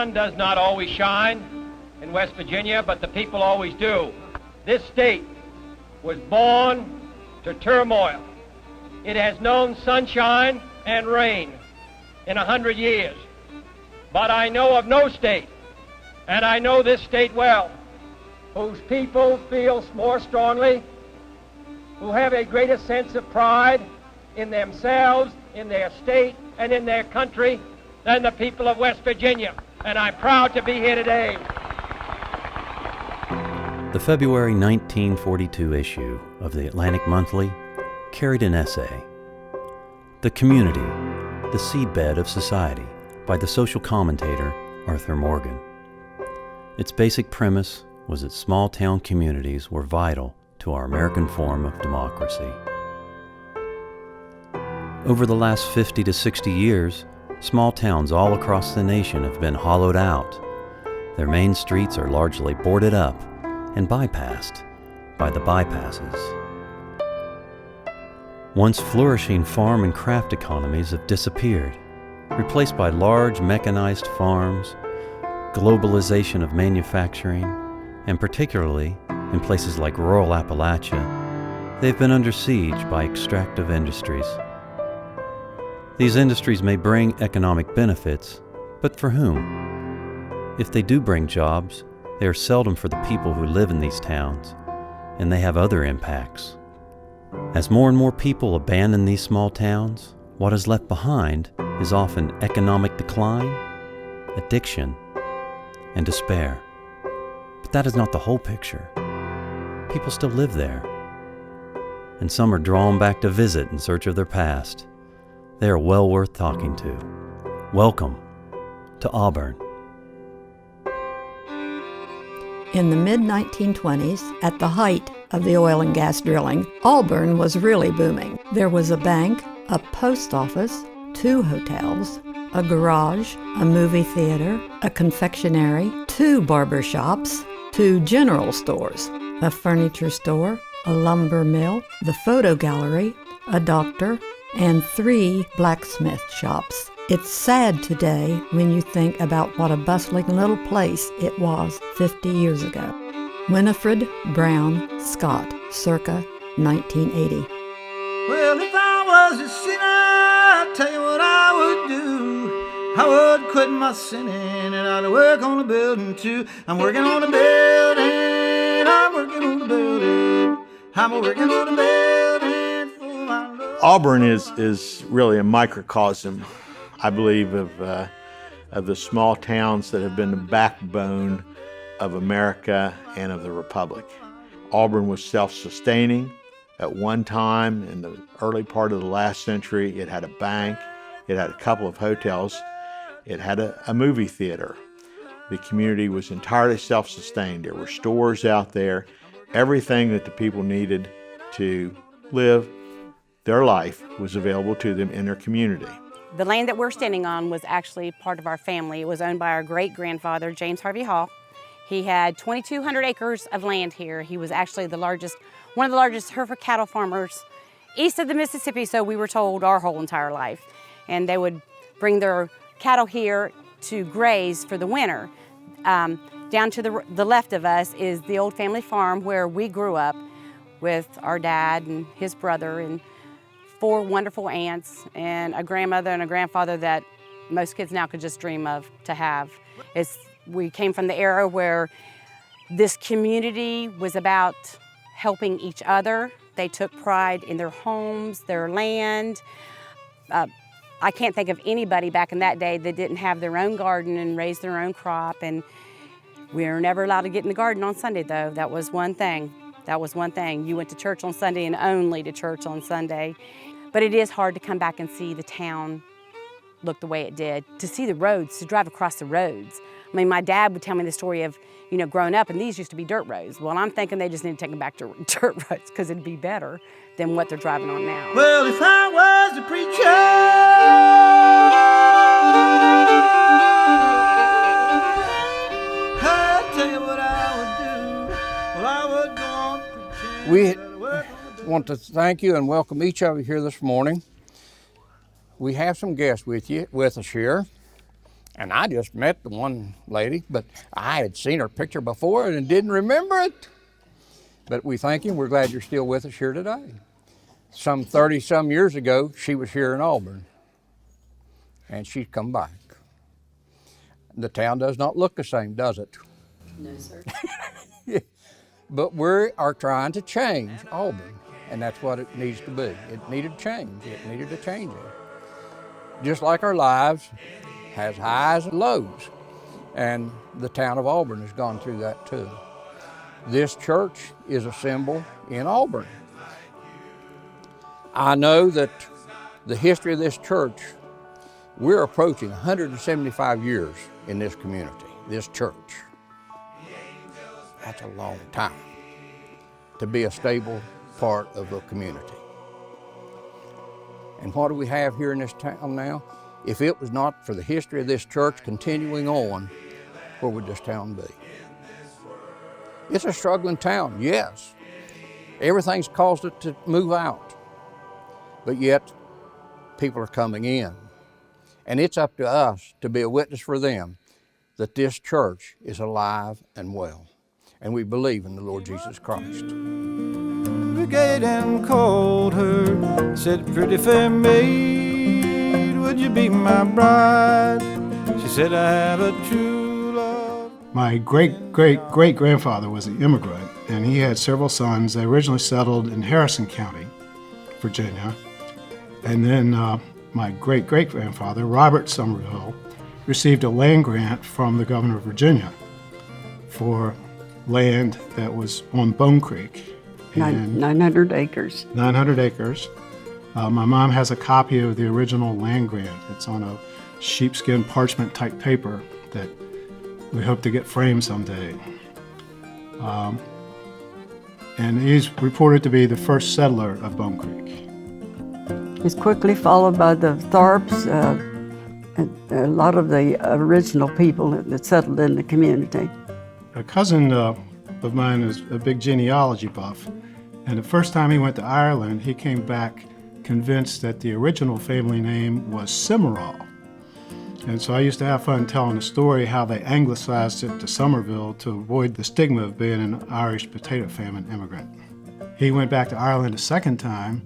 sun does not always shine in West Virginia, but the people always do. This state was born to turmoil. It has known sunshine and rain in 100 years. But I know of no state, and I know this state well, whose people feel more strongly, who have a greater sense of pride in themselves, in their state, and in their country than the people of West Virginia. And I'm proud to be here today. The February 1942 issue of the Atlantic Monthly carried an essay, "The Community, the Seedbed of Society," by the social commentator Arthur Morgan. Its basic premise was that small-town communities were vital to our American form of democracy. Over the last 50 to 60 years, small towns all across the nation have been hollowed out. Their main streets are largely boarded up and bypassed by the bypasses. Once flourishing farm and craft economies have disappeared, replaced by large mechanized farms, globalization of manufacturing, and particularly in places like rural Appalachia, they've been under siege by extractive industries. These industries may bring economic benefits, but for whom? If they do bring jobs, they are seldom for the people who live in these towns, and they have other impacts. As more and more people abandon these small towns, what is left behind is often economic decline, addiction, and despair. But that is not the whole picture. People still live there, and some are drawn back to visit in search of their past. They are well worth talking to. Welcome to Auburn. In the mid-1920s, at the height of the oil and gas drilling, Auburn was really booming. There was a bank, a post office, 2 hotels, a garage, a movie theater, a confectionery, 2 barber shops, 2 general stores, a furniture store, a lumber mill, the photo gallery, a doctor, and 3 blacksmith shops. It's sad today when you think about what a bustling little place it was 50 years ago. Winifred Brown Scott, circa 1980. Well, if I was a sinner, I'd tell you what I would do. I would quit my sinning and I'd work on a building too. I'm working on a building, I'm working on a building, I'm working on a building for my Lord. Auburn is really a microcosm, I believe, of the small towns that have been the backbone of America and of the Republic. Auburn was self-sustaining. At one time, in the early part of the last century, it had a bank, it had a couple of hotels, it had a movie theater. The community was entirely self-sustained. There were stores out there. Everything that the people needed to live their life was available to them in their community. The land that we're standing on was actually part of our family. It was owned by our great-grandfather, James Harvey Hall. He had 2,200 acres of land here. He was actually one of the largest Hereford cattle farmers east of the Mississippi, so we were told our whole entire life. And they would bring their cattle here to graze for the winter. Down to the left of us is the old family farm where we grew up with our dad and his brother and 4 wonderful aunts and a grandmother and a grandfather that most kids now could just dream of to have. We came from the era where this community was about helping each other. They took pride in their homes, their land. I can't think of anybody back in that day that didn't have their own garden and raise their own crop. And we were never allowed to get in the garden on Sunday, though. That was one thing. You went to church on Sunday and only to church on Sunday. But it is hard to come back and see the town look the way it did, to see the roads, to drive across the roads. I mean, my dad would tell me the story of, growing up, and these used to be dirt roads. Well, I'm thinking they just need to take them back to dirt roads because it'd be better than what they're driving on now. Well, if I was a preacher, I'd tell you what I would do. Well, I would go on preaching. We want to thank you and welcome each of you here this morning. We have some guests with us here. And I just met the one lady, but I had seen her picture before and didn't remember it. But we thank you. We're glad you're still with us here today. Some 30-some years ago, she was here in Auburn, and she's come back. The town does not look the same, does it? No, sir. But we are trying to change Auburn, and that's what it needs to be. It needed change. It needed a changing. Just like our lives has highs and lows, and the town of Auburn has gone through that too. This church is a symbol in Auburn. I know that the history of this church, we're approaching 175 years in this community, this church. That's a long time to be a stable part of a community. And what do we have here in this town now? If it was not for the history of this church continuing on, where would this town be? It's a struggling town, yes. Everything's caused it to move out. But yet, people are coming in. And it's up to us to be a witness for them that this church is alive and well. And we believe in the Lord Jesus Christ. The gate and called her, said, "Pretty fair maid, would you be my bride?" She said, "I have a true love." My great-great-great-grandfather was an immigrant, and he had several sons. They originally settled in Harrison County, Virginia. And then my great-great-grandfather, Robert Somerville, received a land grant from the governor of Virginia for land that was on Bone Creek. 900 acres. 900 acres. My mom has a copy of the original land grant. It's on a sheepskin parchment type paper that we hope to get framed someday. And he's reported to be the first settler of Bone Creek. He's quickly followed by the Tharps, and a lot of the original people that settled in the community. A cousin of mine is a big genealogy buff, and the first time he went to Ireland, he came back convinced that the original family name was Cimarron. And so I used to have fun telling the story how they anglicized it to Somerville to avoid the stigma of being an Irish potato famine immigrant. He went back to Ireland a second time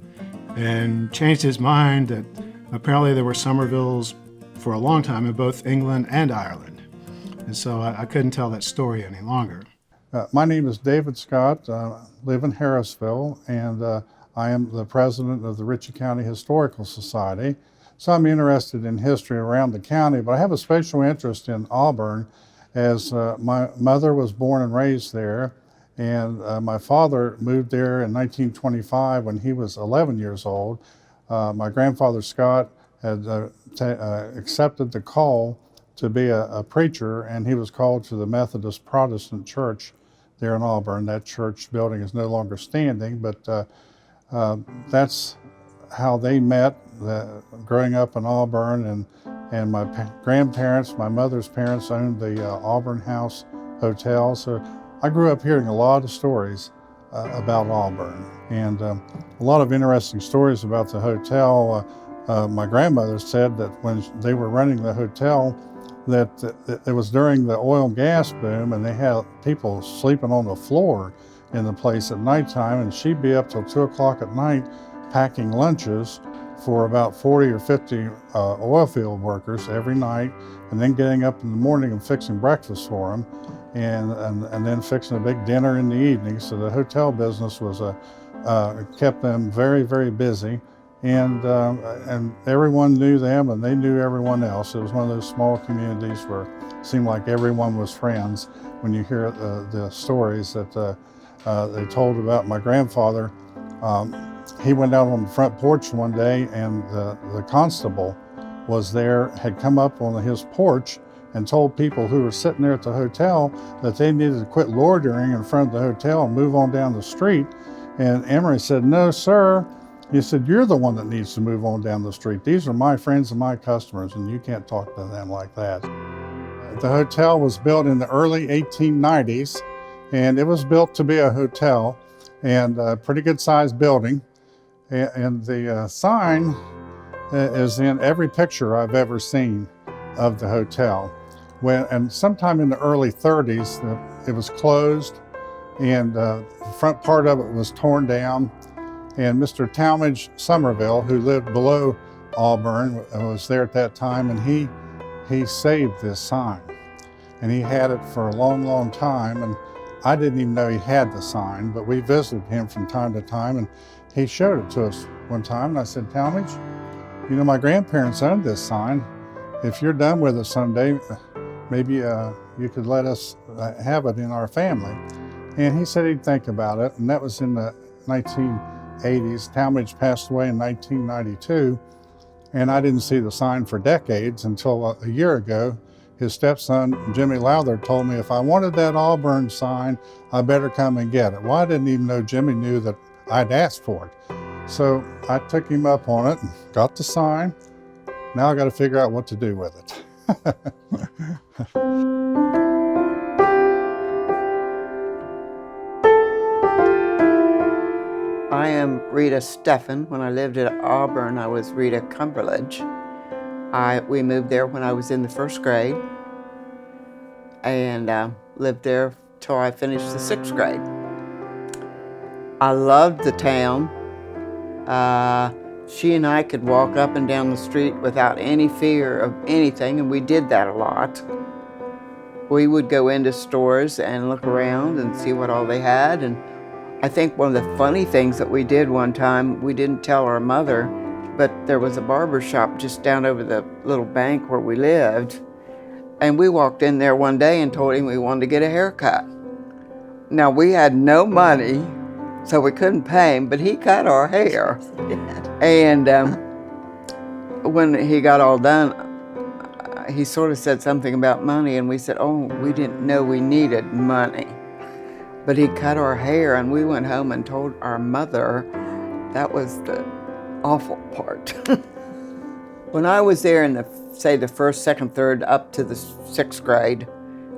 and changed his mind that apparently there were Somervilles for a long time in both England and Ireland. And so I couldn't tell that story any longer. My name is David Scott. I live in Harrisville, and I am the president of the Ritchie County Historical Society. So I'm interested in history around the county, but I have a special interest in Auburn as my mother was born and raised there, and my father moved there in 1925 when he was 11 years old. My grandfather Scott had accepted the call to be a preacher, and he was called to the Methodist Protestant Church there in Auburn. That church building is no longer standing, but that's how they met, growing up in Auburn, and my grandparents, my mother's parents owned the Auburn House Hotel. So I grew up hearing a lot of stories about Auburn, and a lot of interesting stories about the hotel. My grandmother said that when they were running the hotel, that it was during the oil and gas boom, and they had people sleeping on the floor in the place at nighttime, and she'd be up till 2 o'clock at night packing lunches for about 40 or 50 oil field workers every night, and then getting up in the morning and fixing breakfast for them, and then fixing a big dinner in the evening. So the hotel business was kept them very, very busy, and everyone knew them, and they knew everyone else. It was one of those small communities where it seemed like everyone was friends. When you hear the stories that they told about my grandfather, he went out on the front porch one day, and the constable was there, had come up on his porch and told people who were sitting there at the hotel that they needed to quit loitering in front of the hotel and move on down the street. And Emery said, "No, sir." He said, "You're the one that needs to move on down the street. These are my friends and my customers, and you can't talk to them like that." The hotel was built in the early 1890s, and it was built to be a hotel, and a pretty good sized building. And the sign is in every picture I've ever seen. of the hotel. And sometime in the early 30s, it was closed, and the front part of it was torn down. And Mr. Talmadge Somerville, who lived below Auburn, was there at that time, and he saved this sign. And he had it for a long, long time, and I didn't even know he had the sign, but we visited him from time to time, and he showed it to us one time, and I said, Talmadge, you know, my grandparents owned this sign. If you're done with it someday, maybe you could let us have it in our family. And he said he'd think about it, and that was in the 1980s. Talmadge passed away in 1992, and I didn't see the sign for decades until a year ago. His stepson, Jimmy Lowther, told me if I wanted that Auburn sign, I better come and get it. Well, I didn't even know Jimmy knew that I'd asked for it. So I took him up on it and got the sign. Now I got to figure out what to do with it. I am Rita Steffen. When I lived at Auburn, I was Rita Cumberledge. We moved there when I was in the first grade and lived there till I finished the sixth grade. I loved the town. She and I could walk up and down the street without any fear of anything, and we did that a lot. We would go into stores and look around and see what all they had. And I think one of the funny things that we did one time, we didn't tell our mother, but there was a barber shop just down over the little bank where we lived. And we walked in there one day and told him we wanted to get a haircut. Now, we had no money, so we couldn't pay him, but he cut our hair. And when he got all done, he sort of said something about money, and we said, oh, we didn't know we needed money. But he cut our hair, and we went home and told our mother. That was the awful part. When I was there in the first, second, third, up to the sixth grade,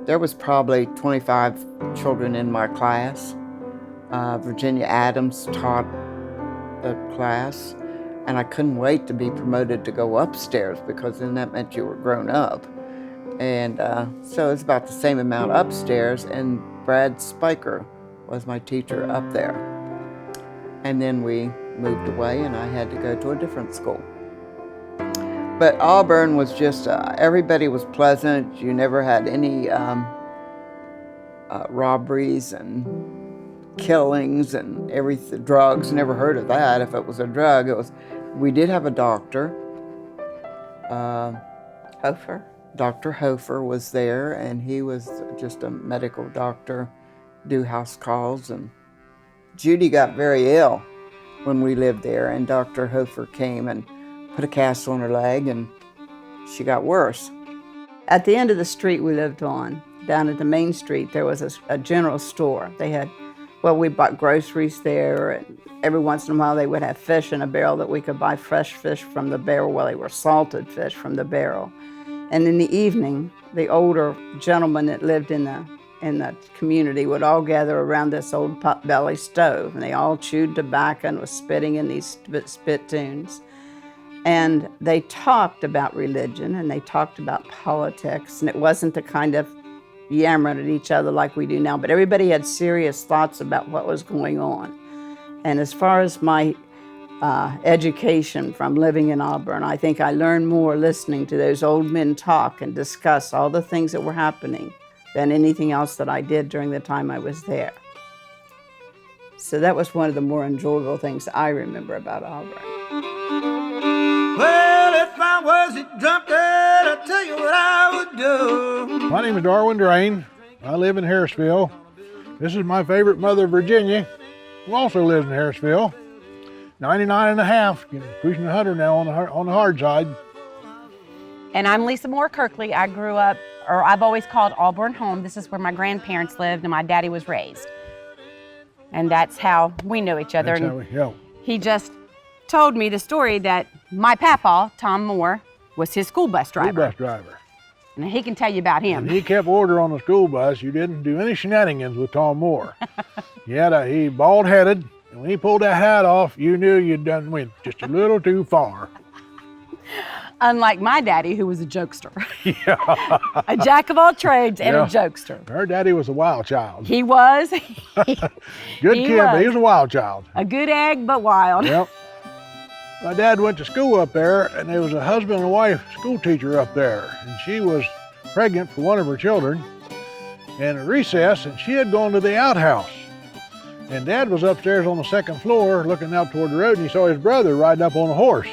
there was probably 25 children in my class. Virginia Adams taught the class, and I couldn't wait to be promoted to go upstairs because then that meant you were grown up. And so it's about the same amount upstairs, and Brad Spiker was my teacher up there. And then we moved away and I had to go to a different school. But Auburn was just, everybody was pleasant. You never had any robberies and killings and everything, drugs, never heard of that. If it was a drug, we did have a doctor. Hofer. Dr. Hofer was there, and he was just a medical doctor, do house calls. And Judy got very ill when we lived there, and Dr. Hofer came and put a cast on her leg, and she got worse. At the end of the street we lived on, down at the main street, there was a general store. They had, we bought groceries there, and every once in a while they would have fish in a barrel that we could buy fresh fish from the barrel. Well, they were salted fish from the barrel. And in the evening, the older gentlemen that lived in the community would all gather around this old potbelly stove, and they all chewed tobacco and was spitting in these spittoons. And they talked about religion, and they talked about politics, and it wasn't the kind of yammering at each other like we do now, but everybody had serious thoughts about what was going on. And as far as my education from living in Auburn, I think I learned more listening to those old men talk and discuss all the things that were happening than anything else that I did during the time I was there. So that was one of the more enjoyable things I remember about Auburn. Well, if I was a drunkard, I'll tell you what I would do. My name is Darwin Drain. I live in Harrisville. This is my favorite mother, Virginia, who also lives in Harrisville. 99 and a half, pushing 100 now on the hard side. And I'm Lisa Moore Kirkley. I grew up, or I've always called Auburn home. This is where my grandparents lived and my daddy was raised. And that's how we knew each other. He just told me the story that my papa, Tom Moore, was his school bus driver. And he can tell you about him. And he kept order on the school bus. You didn't do any shenanigans with Tom Moore. He bald-headed. And when he pulled that hat off, you knew you'd done went just a little too far. Unlike my daddy, who was a jokester. A jack of all trades and a jokester. Her daddy was a wild child. He was. Good kid, but he was a wild child. A good egg, but wild. Yep. My dad went to school up there, and there was a husband and wife school teacher up there, and she was pregnant for one of her children and at recess, and she had gone to the outhouse. And Dad was upstairs on the second floor looking out toward the road, and he saw his brother riding up on a horse.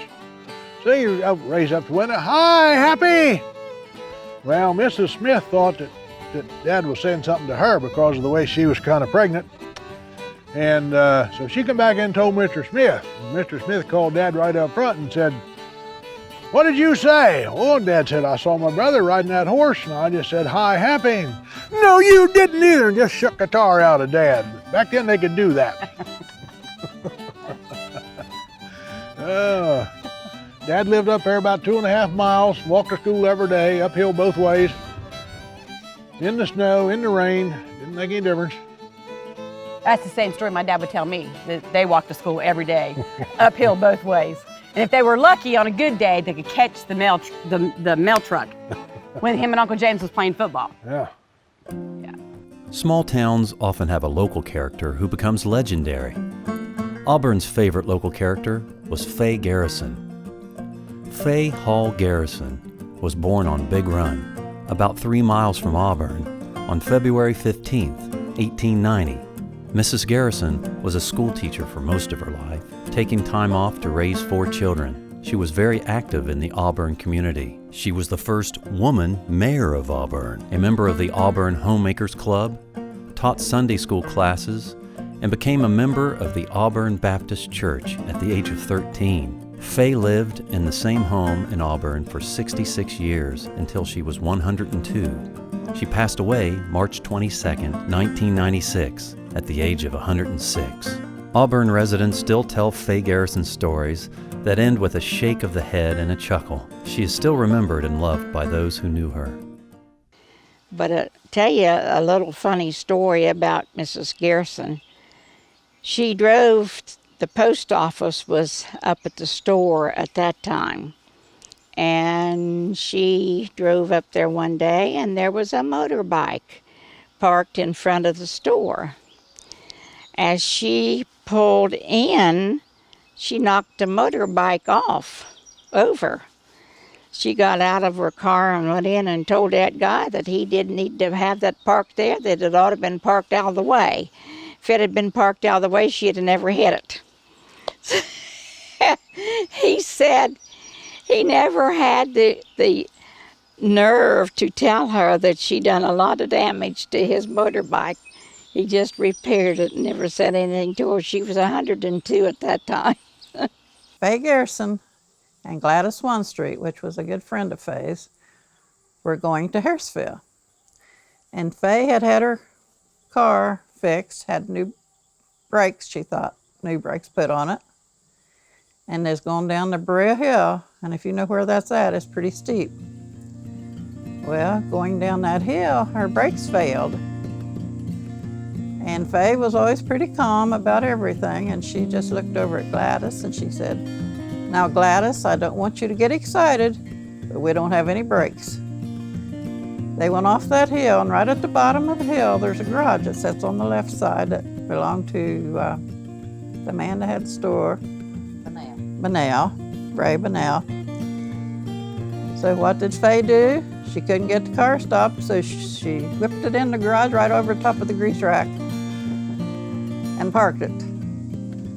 So he raised up the window, "Hi, Happy!" Well, Mrs. Smith thought that Dad was saying something to her because of the way she was kind of pregnant. And so she come back in and told Mr. Smith. And Mr. Smith called Dad right up front and said, "What did you say?" "Oh," Dad said, "I saw my brother riding that horse, and I just said, 'Hi, Happy.'" "No, you didn't either," and just shook the tar out of Dad. Back then they could do that. Dad lived up there about 2.5 miles, walked to school every day, uphill both ways. In the snow, in the rain, didn't make any difference. That's the same story my dad would tell me, that they walked to school every day, uphill both ways. And if they were lucky on a good day, they could catch the mail truck when him and Uncle James was playing football. Yeah. Small towns often have a local character who becomes legendary. Auburn's favorite local character was Fay Garrison. Fay Hall Garrison was born on Big Run, about 3 miles from Auburn, on February 15, 1890. Mrs. Garrison was a school teacher for most of her life, taking time off to raise 4 children. She was very active in the Auburn community. She was the first woman mayor of Auburn, a member of the Auburn Homemakers Club, taught Sunday school classes, and became a member of the Auburn Baptist Church at the age of 13. Fay lived in the same home in Auburn for 66 years until she was 102. She passed away March 22, 1996, at the age of 106. Auburn residents still tell Fay Garrison stories that end with a shake of the head and a chuckle. She is still remembered and loved by those who knew her. But I'll tell you a little funny story about Mrs. Garrison. She drove, the post office was up at the store at that time. And she drove up there one day and there was a motorbike parked in front of the store. As she pulled in, she knocked the motorbike over. She got out of her car and went in and told that guy that he didn't need to have that parked there, that it ought to have been parked out of the way. If it had been parked out of the way, she'd have never hit it. He said he never had the nerve to tell her that she'd done a lot of damage to his motorbike. He just repaired it and never said anything to her. She was 102 at that time. Fay Garrison and Gladys Street, which was a good friend of Fay's, were going to Harrisville. And Fay had her car fixed, had new brakes, she thought, new brakes put on it. And is going down the Berea Hill, and if you know where that's at, it's pretty steep. Well, going down that hill, her brakes failed. And Fay was always pretty calm about everything, and she just looked over at Gladys and she said, "Now Gladys, I don't want you to get excited, but we don't have any brakes." They went off that hill, and right at the bottom of the hill, there's a garage that sits on the left side that belonged to the man that had the store. Ray Bunnell. So what did Fay do? She couldn't get the car stopped, so she whipped it in the garage right over top of the grease rack and parked it.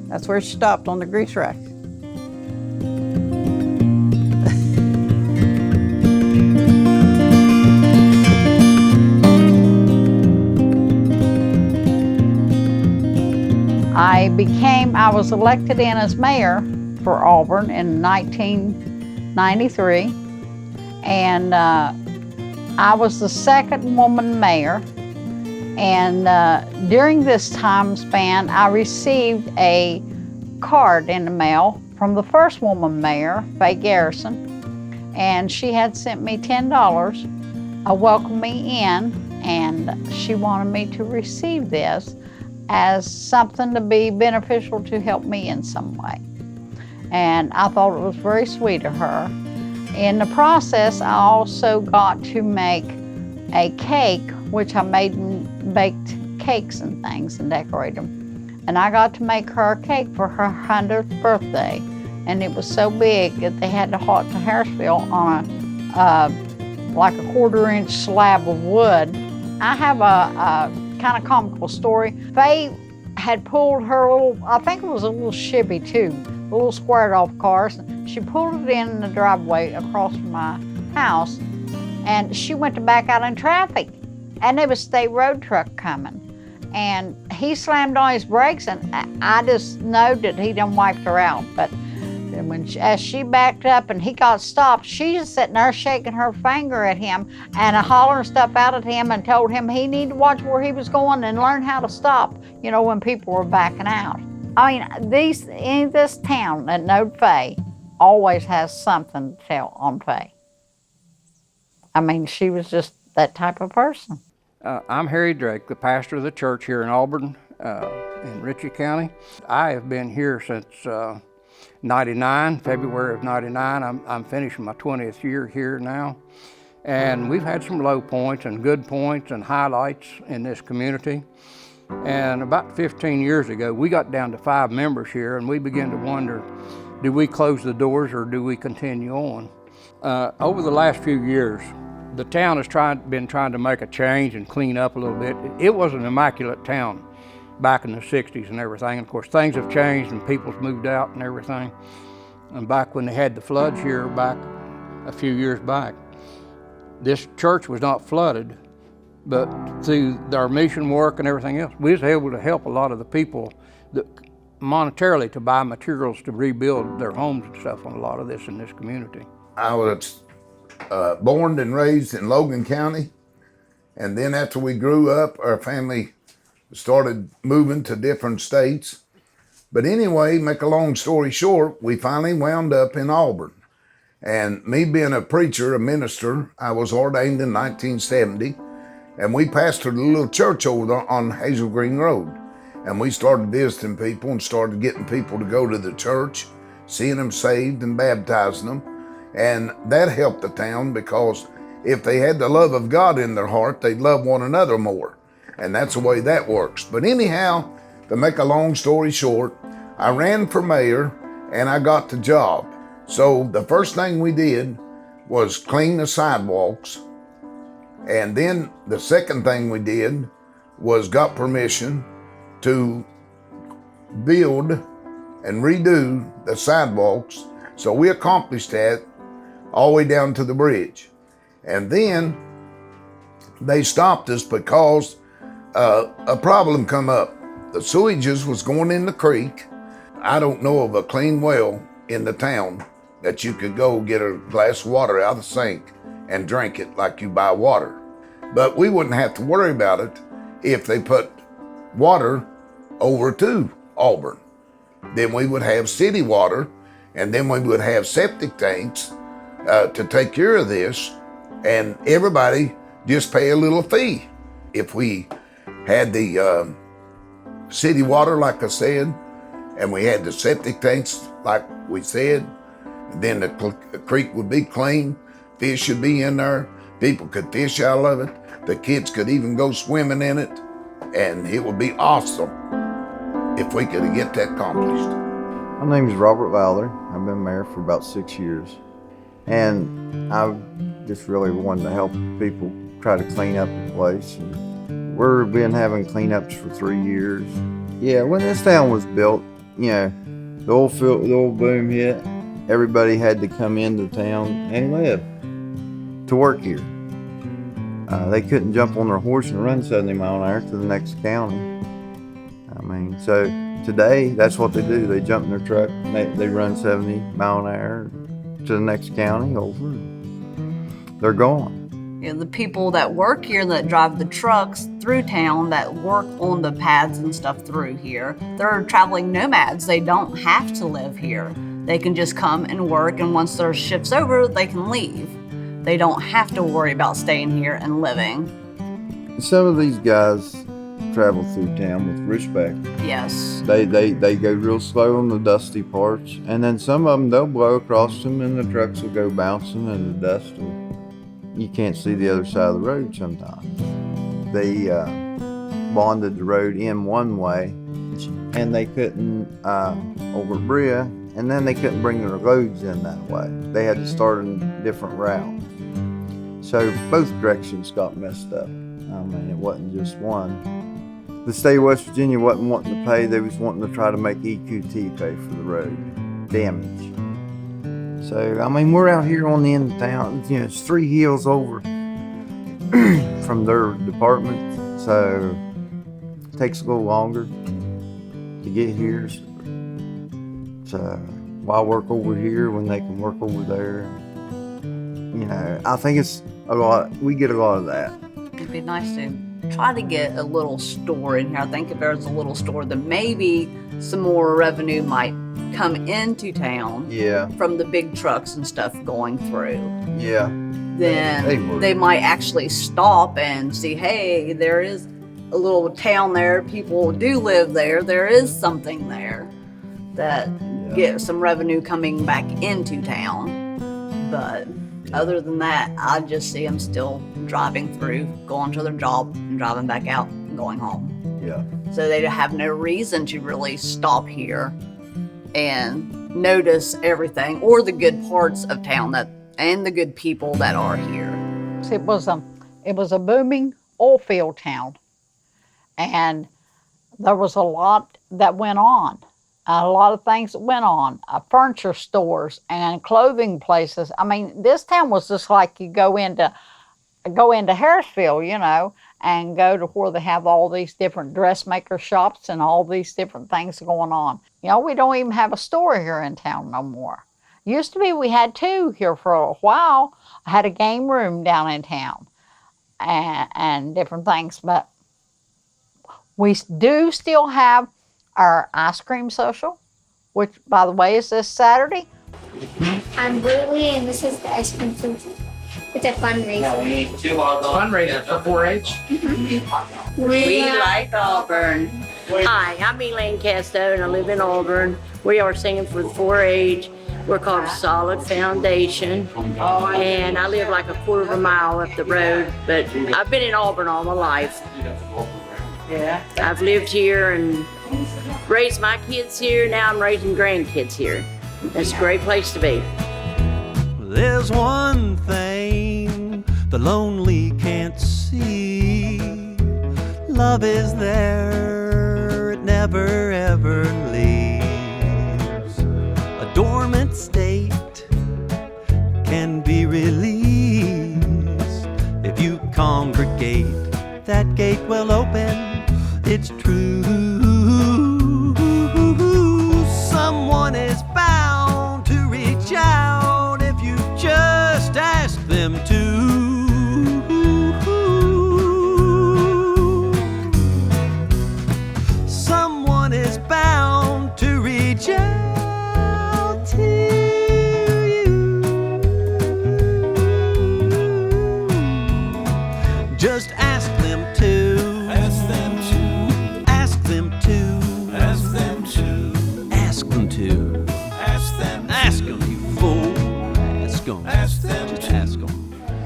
That's where she stopped, on the grease rack. I was elected in as mayor for Auburn in 1993, and I was the second woman mayor. And during this time span, I received a card in the mail from the first woman mayor, Fay Garrison, and she had sent me $10 to welcome me in, and she wanted me to receive this as something to be beneficial to help me in some way. And I thought it was very sweet of her. In the process, I also got to make a cake, which I made and baked cakes and things and decorated them. And I got to make her a cake for her 100th birthday. And it was so big that they had to haul it to Harrisville on like a 1/4-inch slab of wood. I have a kind of comical story. Faye had pulled her little, I think it was a little Chevy too, a little squared off car. She pulled it in the driveway across from my house, and she went to back out in traffic. And there was a state road truck coming. And he slammed on his brakes, and I just know that he done wiped her out. But as she backed up and he got stopped, she was sitting there shaking her finger at him and hollering stuff out at him and told him he needed to watch where he was going and learn how to stop, you know, when people were backing out. I mean, this town that knowed Faye always has something to tell on Faye. I mean, she was just that type of person. I'm Harry Drake, the pastor of the church here in Auburn, in Ritchie County. I have been here since 99, February of 99. I'm finishing my 20th year here now. And we've had some low points and good points and highlights in this community. And about 15 years ago, we got down to 5 members here, and we began to wonder, do we close the doors or do we continue on? Over the last few years, the town has been trying to make a change and clean up a little bit. It was an immaculate town back in the 60s and everything. And of course, things have changed and people's moved out and everything. And back when they had the floods here back a few years back, this church was not flooded, but through our mission work and everything else, we was able to help a lot of the people monetarily to buy materials to rebuild their homes and stuff on a lot of this in this community. I was born and raised in Logan County, and then after we grew up, our family started moving to different states. But anyway, make a long story short, we finally wound up in Auburn. And me being a preacher, a minister, I was ordained in 1970, and we pastored a little church over there on Hazel Green Road. And we started visiting people and started getting people to go to the church, seeing them saved and baptizing them. And that helped the town, because if they had the love of God in their heart, they'd love one another more. And that's the way that works. But anyhow, to make a long story short, I ran for mayor and I got the job. So the first thing we did was clean the sidewalks. And then the second thing we did was got permission to build and redo the sidewalks. So we accomplished that all the way down to the bridge. And then they stopped us because a problem come up. The sewages was going in the creek. I don't know of a clean well in the town that you could go get a glass of water out of the sink and drink it like you buy water. But we wouldn't have to worry about it if they put water over to Auburn. Then we would have city water, and then we would have septic tanks to take care of this, and everybody just pay a little fee. If we had the city water, like I said, and we had the septic tanks, like we said, then the creek would be clean, fish should be in there, people could fish out of it, the kids could even go swimming in it, and it would be awesome if we could get that accomplished. My name is Robert Valder. I've been mayor for about 6 years. And I just really wanted to help people try to clean up the place. And we've been having cleanups for 3 years. Yeah, when this town was built, you know, the oil boom hit. Everybody had to come into town and live to work here. They couldn't jump on their horse and run 70 miles an hour to the next county. I mean, so today, that's what they do. They jump in their truck, and they run 70 miles an hour to the next county over. They're gone. You know, the people that work here, that drive the trucks through town, that work on the pads and stuff through here, they're traveling nomads. They don't have to live here. They can just come and work, and once their shift's over, they can leave. They don't have to worry about staying here and living. Some of these guys travel through town with respect. Yes. They go real slow on the dusty parts, and then some of them they'll blow across them, and the trucks will go bouncing, and the dust you can't see the other side of the road sometimes. They bonded the road in one way, and they couldn't over Bria, and then they couldn't bring their loads in that way. They had to start a different route. So both directions got messed up. I mean, it wasn't just one. The state of West Virginia wasn't wanting to pay. They was wanting to try to make EQT pay for the road damage. So, I mean, we're out here on the end of town. You know, it's 3 hills over from their department. So, it takes a little longer to get here. So, why work over here when they can work over there? You know, I think it's a lot. We get a lot of that. It'd be nice to try to get a little store in here. I think if there's a little store, then maybe some more revenue might come into town. Yeah. From the big trucks and stuff going through. Yeah. Then they might actually stop and see, hey, there is a little town there. People do live there. There is something there that gets some revenue coming back into town. But other than that, I just see them still driving through, going to their job, and driving back out and going home. Yeah. So they have no reason to really stop here and notice everything or the good parts of town and the good people that are here. It was a booming oil field town, and there was a lot that went on. A lot of things that went on, furniture stores and clothing places. I mean, this town was just like you go into Harrisville, you know, and go to where they have all these different dressmaker shops and all these different things going on. You know, we don't even have a store here in town no more. Used to be we had 2 here for a while. I had a game room down in town and different things, but we do still have our ice cream social, which, by the way, is this Saturday. I'm Lily, and this is the ice cream social. It's a fundraiser. Fundraiser for 4-H? Mm-hmm. We like Auburn. Hi, I'm Elaine Casto, and I live in Auburn. We are singing for the 4-H. We're called Solid Foundation, and I live like a quarter of a mile up the road, but I've been in Auburn all my life. Yeah. I've lived here and raised my kids here. Now I'm raising grandkids here. It's a great place to be. There's one thing the lonely can't see. Love is there, it never ever leaves. A dormant state can be released. If you congregate, that gate will open. It's true. Someone is bound to reach out if you just ask them to. Someone is bound to reach out to you. Just ask them to. Ask them to. Ask them to. Ask them to. Ask them to. Ask them. Ask them, you fool. Ask them. Ask them. Just ask them.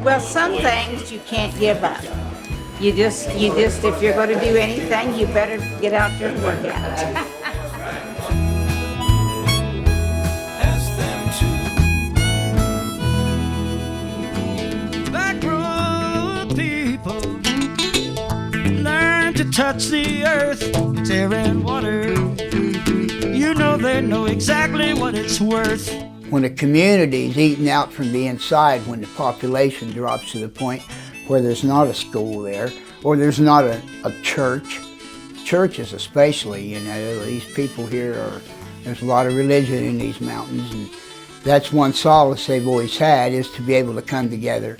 Well, some things you can't give up. You just, if you're going to do anything, you better get out there and work at it. Ask them to. Backroad people learn to touch the earth, it's air and water. You know they know exactly what it's worth. When a community is eaten out from the inside, when the population drops to the point where there's not a school there, or there's not a church, churches especially, you know, these people here there's a lot of religion in these mountains, and that's one solace they've always had, is to be able to come together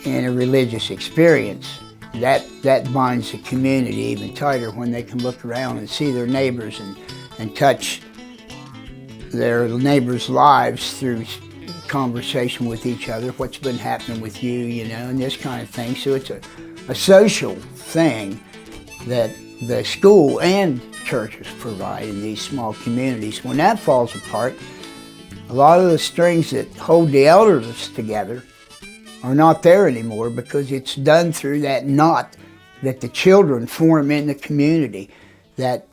in a religious experience. That binds the community even tighter when they can look around and see their neighbors and touch their neighbors' lives through conversation with each other, what's been happening with you, you know, and this kind of thing. So it's a social thing, that the school and churches provide in these small communities. When that falls apart, a lot of the strings that hold the elders together are not there anymore because it's done through that knot that the children form in the community, that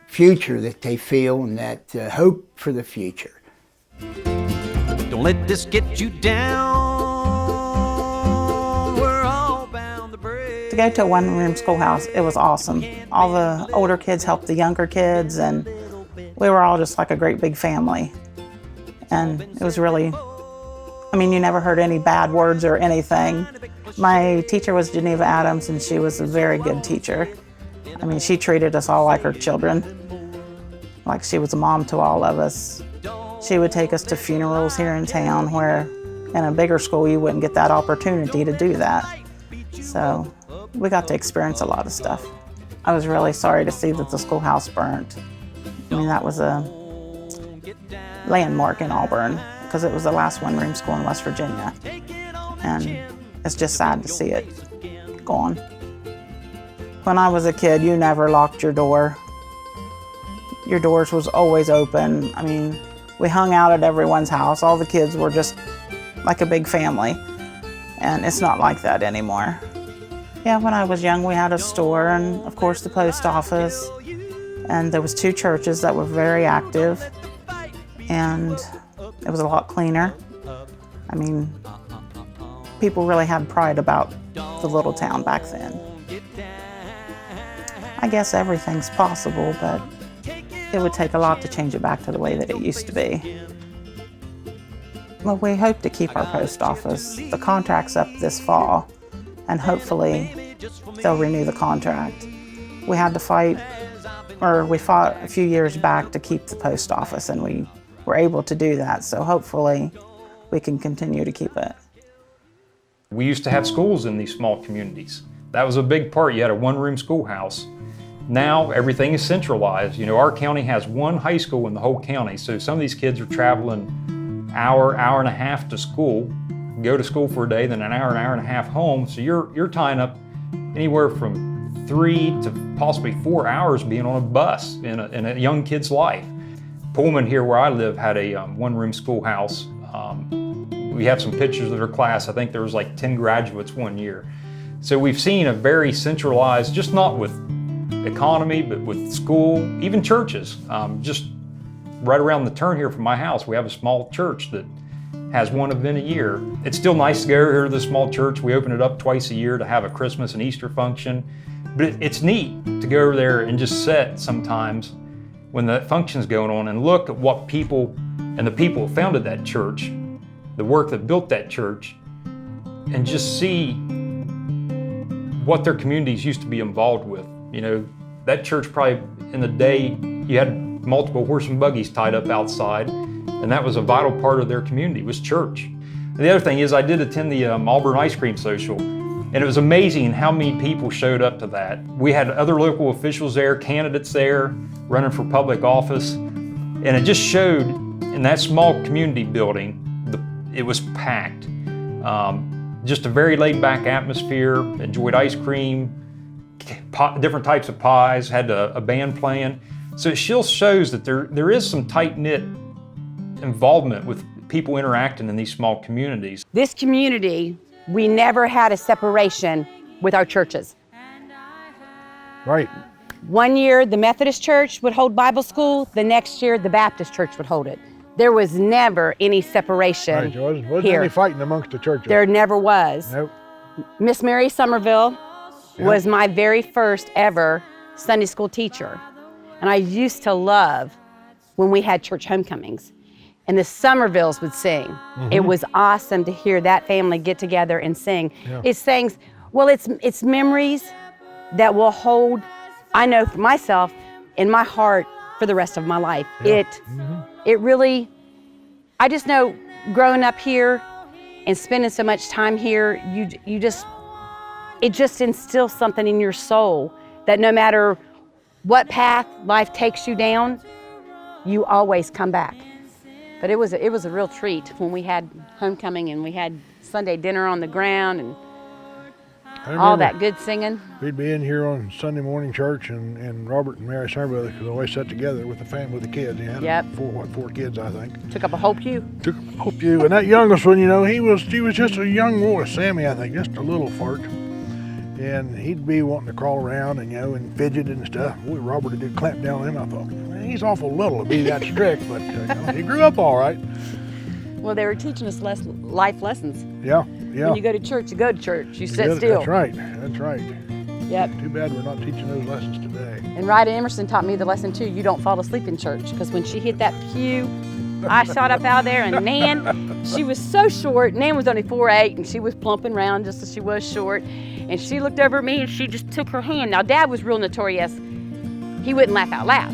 future that they feel and that hope for the future. Don't let this get you down. We're all bound to break. To go to a one-room schoolhouse, it was awesome. All the older kids helped the younger kids, and we were all just like a great big family. And it was really, I mean, you never heard any bad words or anything. My teacher was Geneva Adams, and she was a very good teacher. I mean, she treated us all like her children, like she was a mom to all of us. She would take us to funerals here in town, where in a bigger school you wouldn't get that opportunity to do that. So we got to experience a lot of stuff. I was really sorry to see that the schoolhouse burnt. I mean, that was a landmark in Auburn because it was the last one-room school in West Virginia. And it's just sad to see it gone. When I was a kid, you never locked your door. Your doors was always open. I mean, we hung out at everyone's house. All the kids were just like a big family. And it's not like that anymore. Yeah, when I was young, we had a store and, of course, the post office. And there was 2 churches that were very active. And it was a lot cleaner. I mean, people really had pride about the little town back then. I guess everything's possible, but it would take a lot to change it back to the way that it used to be. Well, we hope to keep our post office. The contract's up this fall, and hopefully they'll renew the contract. We had to fight, or we fought a few years back to keep the post office, and we were able to do that, so hopefully we can continue to keep it. We used to have schools in these small communities. That was a big part. You had a one-room schoolhouse. Now everything is centralized. You know, our county has 1 high school in the whole county, so some of these kids are traveling hour and a half to school, go to school for a day, then an hour and a half home. So you're tying up anywhere from 3 to possibly 4 hours being on a bus in a young kid's life. Pullman here where I live had a one-room schoolhouse. We have some pictures of their class. I think there was like 10 graduates one year. So we've seen a very centralized, just not with economy, but with school, even churches. Just right around the turn here from my house, we have a small church that has 1 event a year. It's still nice to go here to the small church. We open it up twice a year to have a Christmas and Easter function. But it's neat to go over there and just sit sometimes when the function's going on and look at what people and the people who founded that church, the work that built that church, and just see what their communities used to be involved with. You know, that church probably in the day, you had multiple horse and buggies tied up outside, and that was a vital part of their community, was church. And the other thing is I did attend the Auburn Ice Cream Social, and it was amazing how many people showed up to that. We had other local officials there, candidates there, running for public office, and it just showed in that small community building, it was packed. Just a very laid-back atmosphere, enjoyed ice cream, different types of pies, had a band playing. So it still shows that there is some tight-knit involvement with people interacting in these small communities. This community, we never had a separation with our churches. Right. One year, the Methodist Church would hold Bible school. The next year, the Baptist Church would hold it. There was never any separation Right, there wasn't here. any fighting amongst the churches. There never was. Nope. Miss Mary Somerville was my very first ever Sunday school teacher. And I used to love when we had church homecomings and the Somervilles would sing. Mhm. It was awesome to hear that family get together and sing. Yeah. It's things, well, it's memories that will hold, I know for myself, in my heart for the rest of my life. Yeah. It really, I just know growing up here and spending so much time here, it just instills something in your soul that no matter what path life takes you down, you always come back. But it was a real treat when we had homecoming and we had Sunday dinner on the ground, and all that good singing. We'd be in here on Sunday morning church, and Robert and Mary Somerville could always sit together with the family, with the kids. He had Yep. four kids, I think. Took up a whole pew. Took up a whole pew. And that youngest one, she was just a young boy, Sammy, I think, just a little fart. And he'd be wanting to crawl around and fidget and stuff. Boy, Robert did clamp down on him. I thought, man, he's awful little to be that strict, but he grew up all right. Well, they were teaching us life lessons. Yeah. When you go to church, you go to church. You sit still. That's right. Yep. Too bad we're not teaching those lessons today. And Rita Emerson taught me the lesson too. You don't fall asleep in church, because when she hit that pew, I shot up out of there, and Nan, she was so short. Nan was only 4'8", and she was plumping around just as she was short. And she looked over at me, and she just took her hand. Now, Dad was real notorious. He wouldn't laugh out loud.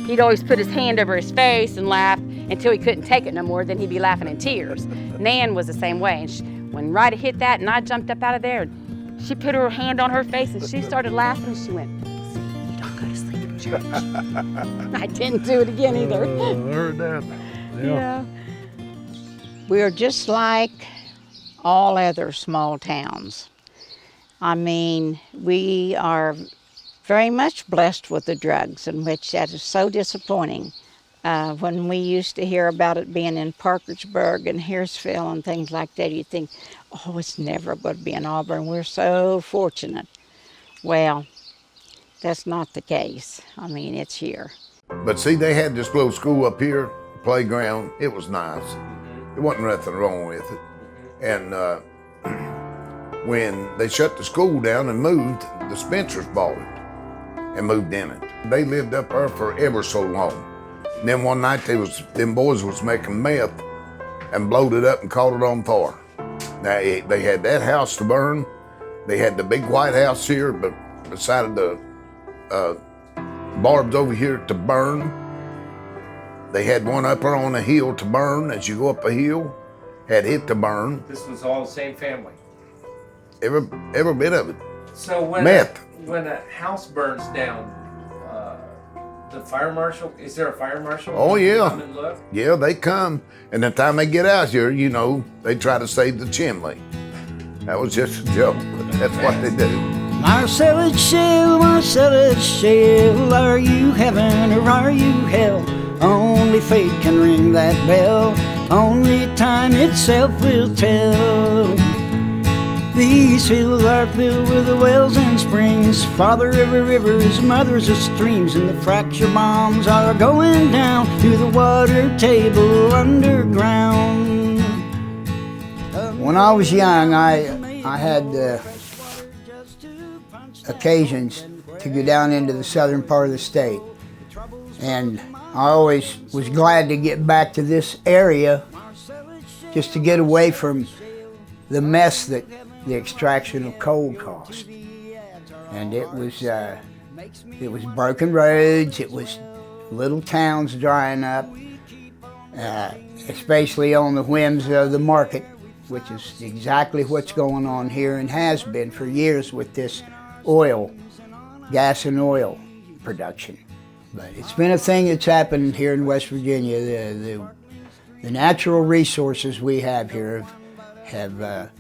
He'd always put his hand over his face and laugh until he couldn't take it no more. Then he'd be laughing in tears. Nan was the same way. And when Rita hit that, and I jumped up out of there, and she put her hand on her face, and she started laughing, and she went, "See, you don't go to sleep in church." I didn't do it again either. I heard that. Yeah. We're just like all other small towns. I mean, we are very much blessed with the drugs, in which that is so disappointing. When we used to hear about it being in Parkersburg and Harrisville and things like that, you'd think, oh, it's never going to be in Auburn. We're so fortunate. Well, that's not the case. I mean, it's here. But see, they had this little school up here, playground. It was nice. There wasn't nothing wrong with it. And when they shut the school down and moved, the Spencers bought it and moved in it. They lived up there for ever so long. And then one night them boys was making meth and blowed it up and caught it on fire. Now they had that house to burn. They had the big white house here, but beside the Barb's over here to burn. They had one up there on a hill to burn. As you go up a hill, had it to burn. This was all the same family. Every bit of it. So when meth. When a house burns down, the fire marshal, is there a fire marshal? Oh yeah. Come and look? Yeah, they come. And the time they get out here, they try to save the chimney. That was just a joke, but that's what they do. Marcellus Shale, are you heaven or are you hell? Only fate can ring that bell, only time itself will tell. These fields are filled with the wells and springs, father of rivers, mothers of streams, and the fracture bombs are going down to the water table underground. When I was young, I had occasions to go down into the southern part of the state, and I always was glad to get back to this area just to get away from the mess that the extraction of coal caused. And it was broken roads, it was little towns drying up, especially on the whims of the market, which is exactly what's going on here and has been for years with this gas and oil production. But it's been a thing that's happened here in West Virginia. The natural resources we have here have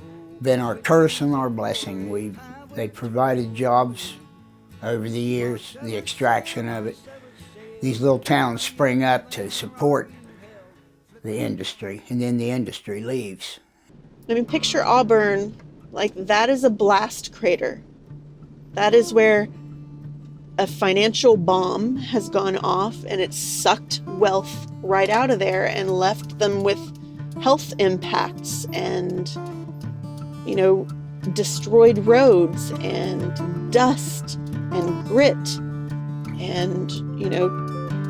been our curse and our blessing. They've provided jobs over the years, the extraction of it. These little towns spring up to support the industry, and then the industry leaves. I mean, picture Auburn, like that is a blast crater. That is where a financial bomb has gone off and it's sucked wealth right out of there and left them with health impacts and, destroyed roads and dust and grit and,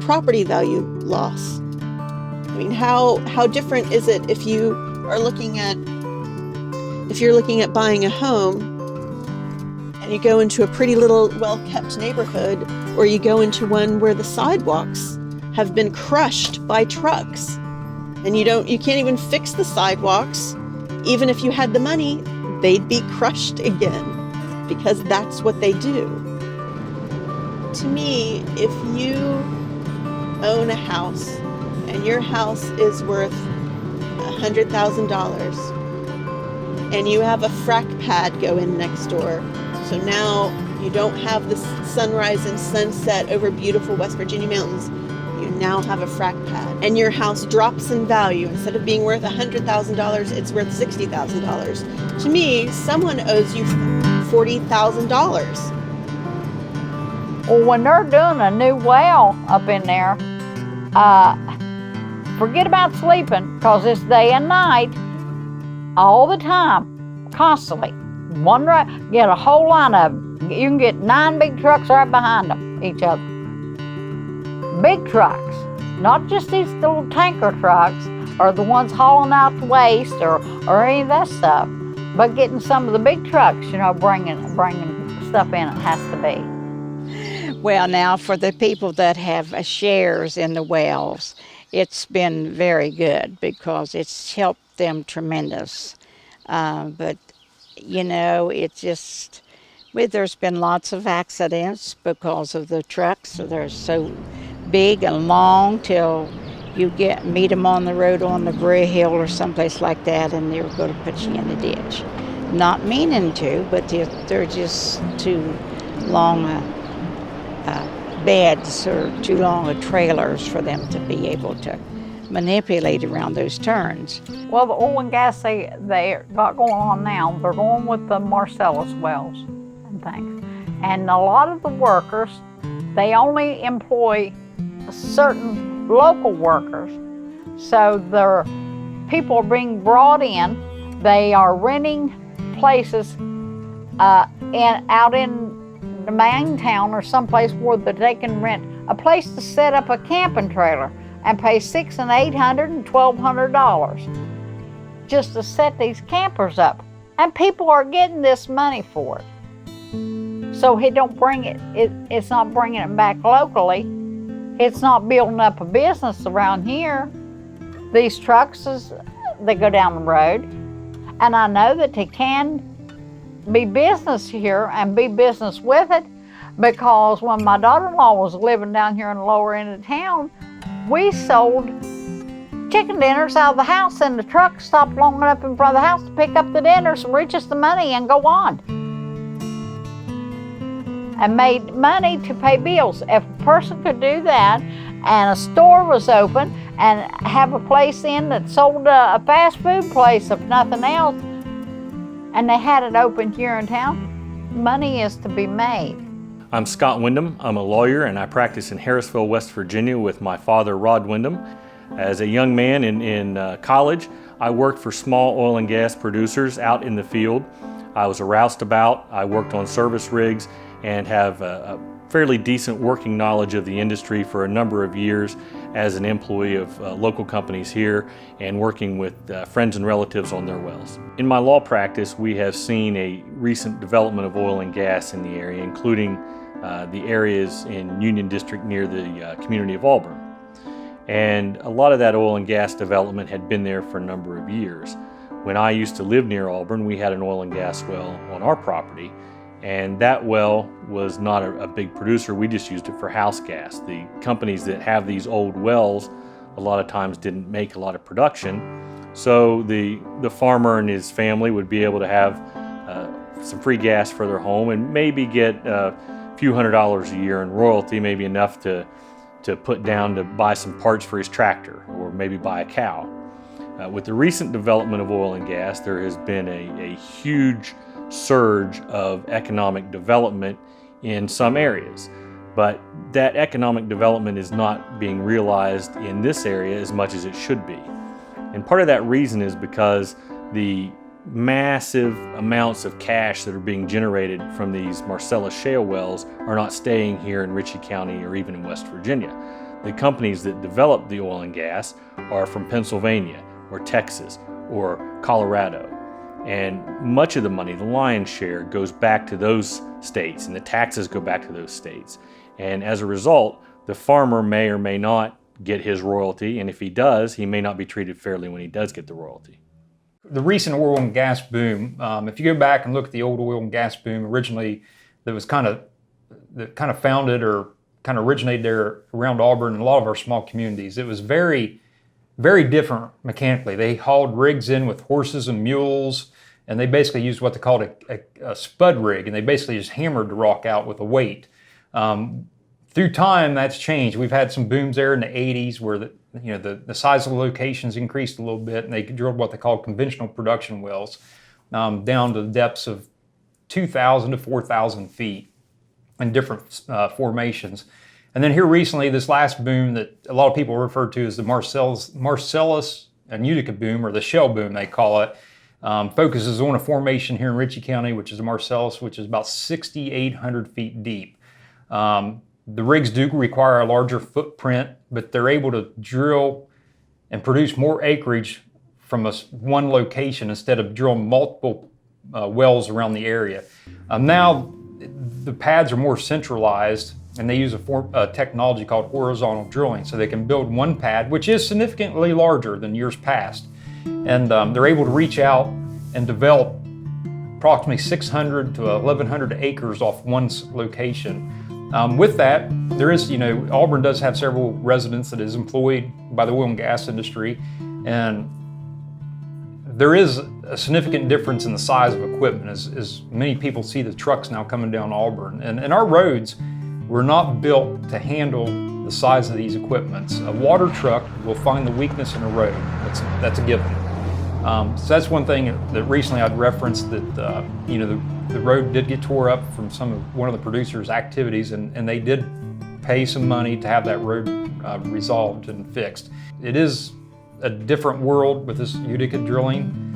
property value loss. I mean, how different is it if you're looking at buying a home and you go into a pretty little well-kept neighborhood, or you go into one where the sidewalks have been crushed by trucks and you can't even fix the sidewalks. Even if you had the money, they'd be crushed again because that's what they do. To me, if you own a house and your house is worth $100,000 and you have a frack pad go in next door. So now you don't have the sunrise and sunset over beautiful West Virginia mountains. You now have a frack pad, and your house drops in value. Instead of being worth $100,000, it's worth $60,000. To me, someone owes you $40,000. Well, when they're doing a new well up in there, forget about sleeping, because it's day and night, all the time, constantly. Get a whole line of them. You can get 9 big trucks right behind them, each other. Big trucks, not just these little tanker trucks or the ones hauling out the waste or any of that stuff, but getting some of the big trucks, bringing stuff in, it has to be. Well, now for the people that have shares in the wells, it's been very good because it's helped them tremendous. But, it's just, there's been lots of accidents because of the trucks. They're so big and long till you meet them on the road on the Bray Hill or someplace like that, and they're going to put you in the ditch. Not meaning to, but they're just too long beds or too long trailers for them to be able to manipulate around those turns. Well, the oil and gas they got going on now, they're going with the Marcellus wells and things. And a lot of the workers, they only employ certain local workers. So the people are being brought in. They are renting places out in the main town or someplace where they can rent a place to set up a camping trailer and pay $600 and $800 and $1,200 just to set these campers up. And people are getting this money for it. So he don't bring it's not bringing it back locally. It's not building up a business around here. These trucks, they go down the road. And I know that they can be business here and be business with it, because when my daughter-in-law was living down here in the lower end of town, we sold chicken dinners out of the house, and the truck stopped long enough in front of the house to pick up the dinners and reach us the money and go on. And made money to pay bills. If a person could do that, and a store was open, and have a place in that sold a fast food place if nothing else, and they had it open here in town, money is to be made. I'm Scott Wyndham. I'm a lawyer and I practice in Harrisville, West Virginia with my father, Rod Wyndham. As a young man in college, I worked for small oil and gas producers out in the field. I was a roustabout. I worked on service rigs and have a fairly decent working knowledge of the industry for a number of years as an employee of local companies here and working with friends and relatives on their wells. In my law practice, we have seen a recent development of oil and gas in the area, including the areas in Union District near the community of Auburn. And a lot of that oil and gas development had been there for a number of years. When I used to live near Auburn, we had an oil and gas well on our property, and that well was not a big producer. We just used it for house gas. The companies that have these old wells a lot of times didn't make a lot of production, so the farmer and his family would be able to have some free gas for their home and maybe get a few $100s a year in royalty, maybe enough to put down to buy some parts for his tractor or maybe buy a cow. With the recent development of oil and gas, there has been a huge surge of economic development in some areas. But that economic development is not being realized in this area as much as it should be. And part of that reason is because the massive amounts of cash that are being generated from these Marcellus shale wells are not staying here in Ritchie County or even in West Virginia. The companies that develop the oil and gas are from Pennsylvania or Texas or Colorado. And much of the money, the lion's share, goes back to those states, and the taxes go back to those states. And as a result, the farmer may or may not get his royalty, and if he does, he may not be treated fairly when he does get the royalty. The recent oil and gas boom, if you go back and look at the old oil and gas boom, originally that kind of founded or kind of originated there around Auburn and a lot of our small communities, it was very, very different mechanically. They hauled rigs in with horses and mules, and they basically used what they called a spud rig, and they basically just hammered the rock out with a weight. Through time, that's changed. We've had some booms there in the 80s where the size of the locations increased a little bit, and they drilled what they call conventional production wells down to the depths of 2,000 to 4,000 feet in different formations. And then here recently, this last boom that a lot of people refer to as the Marcellus and Utica boom, or the shell boom they call it, focuses on a formation here in Ritchie County, which is the Marcellus, which is about 6,800 feet deep. The rigs do require a larger footprint, but they're able to drill and produce more acreage from one location instead of drilling multiple wells around the area. Now, the pads are more centralized, and they use a technology called horizontal drilling, so they can build one pad, which is significantly larger than years past. And they're able to reach out and develop approximately 600 to 1,100 acres off one location. With that, there is, Auburn does have several residents that is employed by the oil and gas industry, and there is a significant difference in the size of equipment as many people see the trucks now coming down Auburn. And our roads were not built to handle the size of these equipments. A water truck will find the weakness in a road. That's a given. So that's one thing that recently I'd referenced, that the road did get tore up from one of the producers' activities, and they did pay some money to have that road resolved and fixed. It is a different world with this Utica drilling.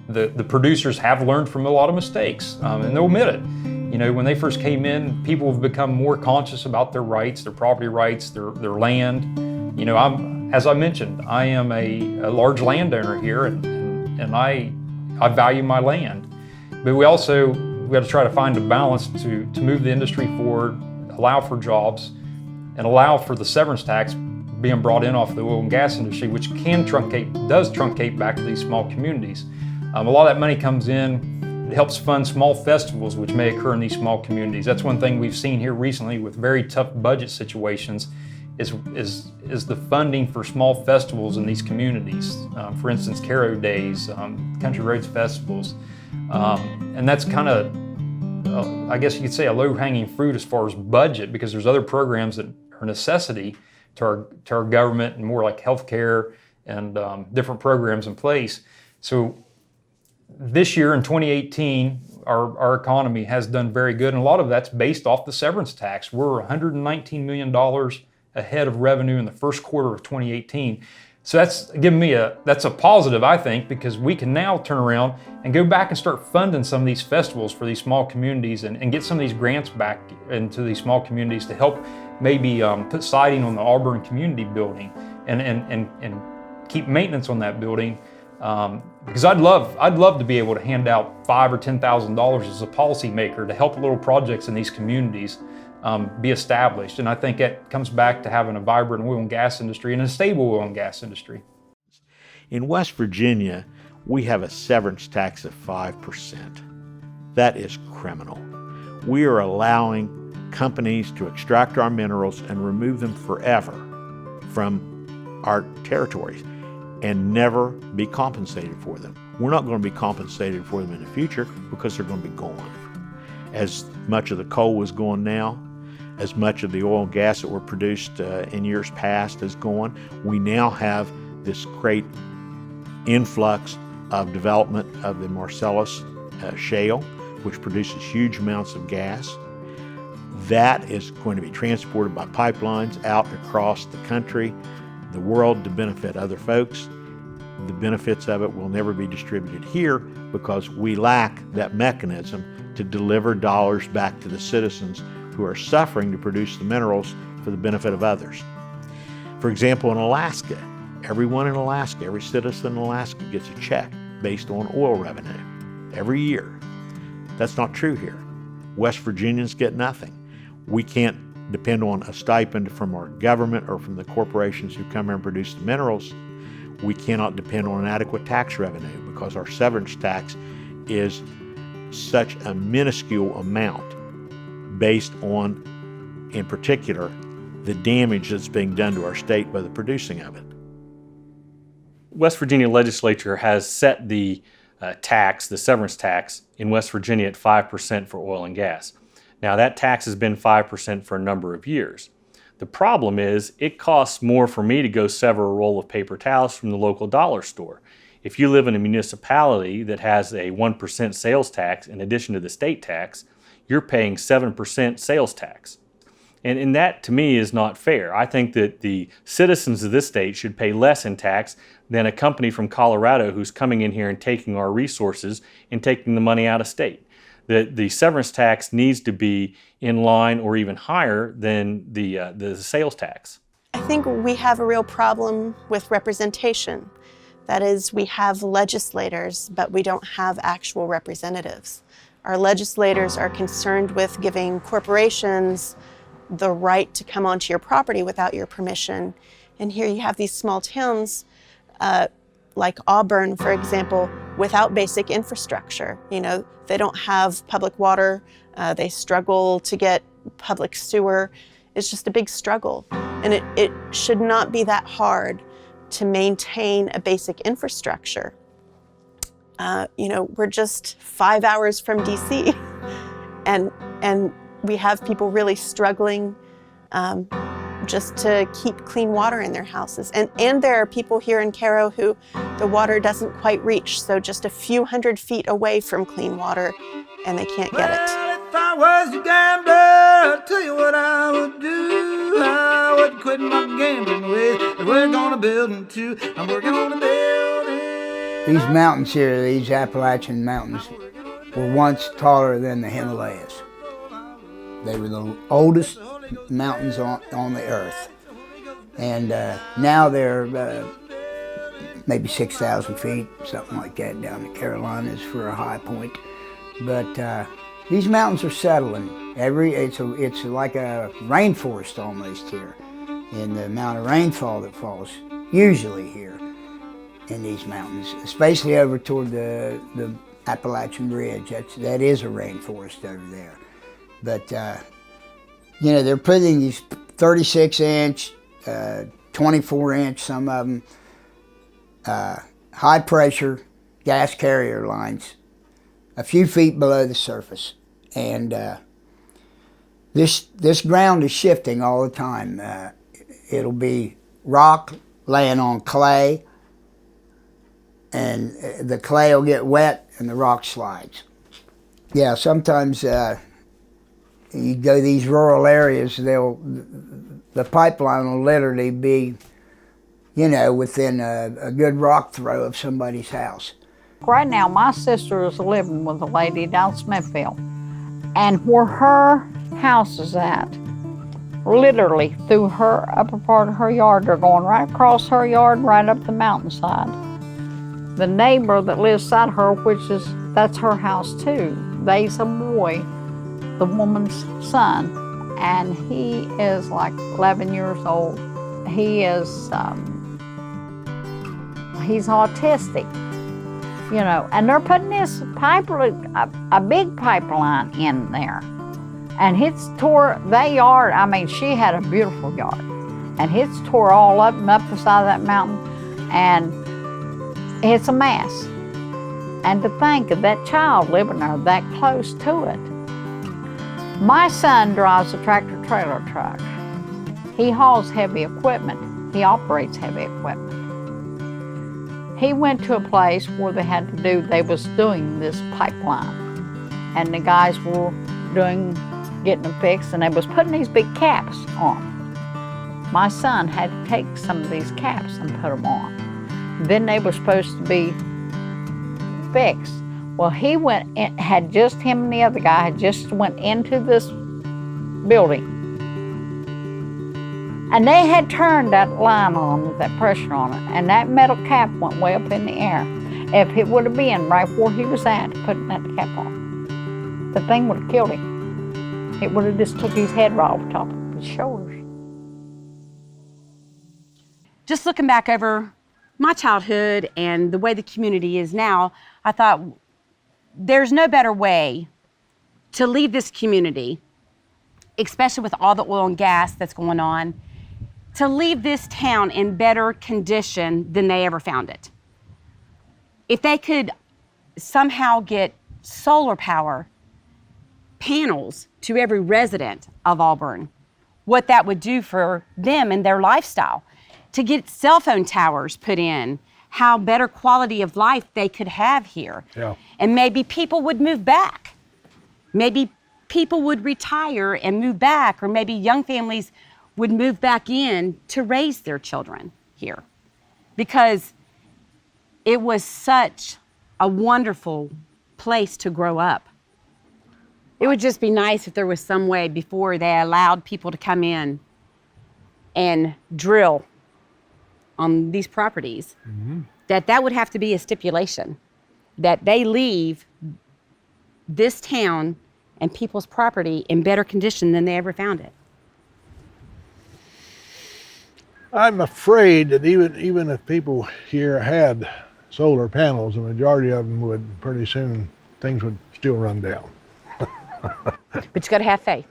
The producers have learned from a lot of mistakes, and they'll admit it. When they first came in, people have become more conscious about their rights, their property rights, their land. As I mentioned, I am a large landowner here, and I value my land. But we have to try to find a balance to move the industry forward, allow for jobs, and allow for the severance tax being brought in off the oil and gas industry, which does truncate back to these small communities. A lot of that money comes in. It helps fund small festivals which may occur in these small communities. That's one thing we've seen here recently with very tough budget situations is the funding for small festivals in these communities. For instance, Caro Days, Country Roads festivals. And that's kind of, I guess you could say, a low-hanging fruit as far as budget, because there's other programs that are a necessity to our government, and more like healthcare and different programs in place. So this year in 2018, our economy has done very good, and a lot of that's based off the severance tax. We're $119 million ahead of revenue in the first quarter of 2018. So that's given me that's a positive, I think, because we can now turn around and go back and start funding some of these festivals for these small communities, and get some of these grants back into these small communities to help maybe put siding on the Auburn community building and keep maintenance on that building. Because I'd love to be able to hand out $5,000 or $10,000 as a policymaker to help little projects in these communities be established. And I think that comes back to having a vibrant oil and gas industry and a stable oil and gas industry. In West Virginia, we have a severance tax of 5%. That is criminal. We are allowing companies to extract our minerals and remove them forever from our territories and never be compensated for them. We're not going to be compensated for them in the future because they're going to be gone. As much of the coal is gone now, as much of the oil and gas that were produced in years past is gone, we now have this great influx of development of the Marcellus shale, which produces huge amounts of gas. That is going to be transported by pipelines out across the country, the world, to benefit other folks. The benefits of it will never be distributed here because we lack that mechanism to deliver dollars back to the citizens who are suffering to produce the minerals for the benefit of others. For example, in Alaska, everyone in Alaska, every citizen in Alaska gets a check based on oil revenue every year. That's not true here. West Virginians get nothing. We can't depend on a stipend from our government or from the corporations who come here and produce the minerals. We cannot depend on an adequate tax revenue because our severance tax is such a minuscule amount based on, in particular, the damage that's being done to our state by the producing of it. West Virginia legislature has set the tax, the severance tax, in West Virginia at 5% for oil and gas. Now that tax has been 5% for a number of years. The problem is it costs more for me to go sever a roll of paper towels from the local dollar store. If you live in a municipality that has a 1% sales tax in addition to the state tax, you're paying 7% sales tax. And that, to me, is not fair. I think that the citizens of this state should pay less in tax than a company from Colorado who's coming in here and taking our resources and taking the money out of state. The severance tax needs to be in line or even higher than the sales tax. I think we have a real problem with representation. That is, we have legislators, but we don't have actual representatives. Our legislators are concerned with giving corporations the right to come onto your property without your permission. And here you have these small towns, like Auburn, for example, without basic infrastructure. You know, they don't have public water, they struggle to get public sewer. It's just a big struggle. And it should not be that hard to maintain a basic infrastructure. You know, we're just 5 hours from DC, and we have people really struggling just to keep clean water in their houses. And there are people here in Cairo who the water doesn't quite reach, so just a few hundred feet away from clean water, and they can't get it. If I was a gambler, I'll tell you what I would do. I would quit my gambling ways. We're gonna build them too, and we're gonna build it. These mountains here, these Appalachian mountains, were once taller than the Himalayas. They were the oldest mountains on the earth. And now they're maybe 6,000 feet, something like that, down the Carolinas for a high point. But these mountains are settling. It's like a rainforest almost here in the amount of rainfall that falls usually here in these mountains, especially over toward the Appalachian Ridge. That is a rainforest over there. But, you know, they're putting these 36-inch, 24-inch, some of them, high-pressure gas carrier lines a few feet below the surface. And this ground is shifting all the time. It'll be rock laying on clay, and the clay will get wet and the rock slides. Yeah, sometimes you go these rural areas, the pipeline will literally be, you know, within a good rock throw of somebody's house. Right now, my sister is living with a lady down Smithfield, and where her house is at, literally through her upper part of her yard, they're going right across her yard, right up the mountainside. The neighbor that lives beside her, that's her house too. They's a boy, the woman's son, and he is like 11 years old. He is, he's autistic, you know, and they're putting this a big pipeline in there. And it's tore, that yard, I mean, she had a beautiful yard, and it's tore all up and up the side of that mountain, and it's a mess. And to think of that child living there that close to it. My son drives a tractor-trailer truck. He hauls heavy equipment. He operates heavy equipment. He went to a place where they was doing this pipeline, and the guys were getting them fixed, and they was putting these big caps on. My son had to take some of these caps and put them on. Then they were supposed to be fixed. Well, he went, had just him and the other guy had just went into this building. And they had turned that line on with that pressure on it, and that metal cap went way up in the air. If it would have been right where he was at, putting that cap on, the thing would have killed him. It would have just took his head right off the top of his shoulders. Just looking back over my childhood and the way the community is now, I thought there's no better way to leave this community, especially with all the oil and gas that's going on, to leave this town in better condition than they ever found it. If they could somehow get solar power panels to every resident of Auburn, what that would do for them and their lifestyle. To get cell phone towers put in, how better quality of life they could have here. Yeah. And maybe people would move back. Maybe people would retire and move back, or maybe young families would move back in to raise their children here. Because it was such a wonderful place to grow up. It would just be nice if there was some way before they allowed people to come in and drill on these properties, that would have to be a stipulation, that they leave this town and people's property in better condition than they ever found it. I'm afraid that even if people here had solar panels, the majority of them would pretty soon, things would still run down. But you got to have faith.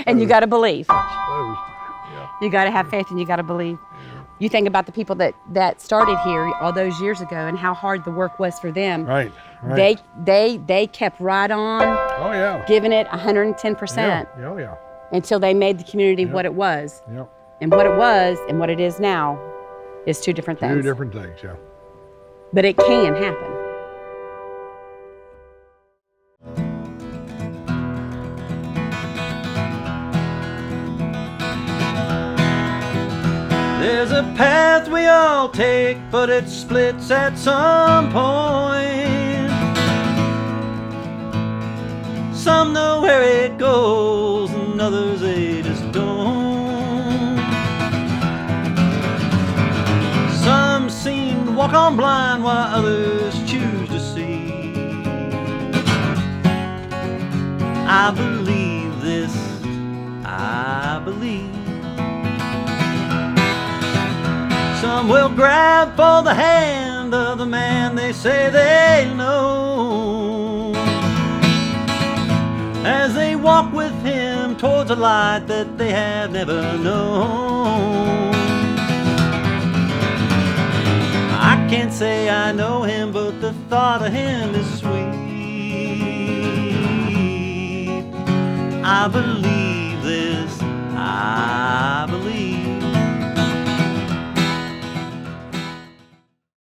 And you got to believe. Yeah. You got to have faith and you got to believe. You think about the people that started here all those years ago and how hard the work was for them. Right. They kept right on. Oh yeah. Giving it 110%. Yeah. Oh yeah. Until they made the community what it was. Yep. And what it was and what it is now is two different things. Two different things, yeah. But it can happen. There's a path we all take, but it splits at some point. Some know where it goes, and others they just don't. Some seem to walk on blind, while others choose to see. I believe this, I believe. Some will grab for the hand of the man they say they know, as they walk with him towards a light that they have never known. I can't say I know him, but the thought of him is sweet. I believe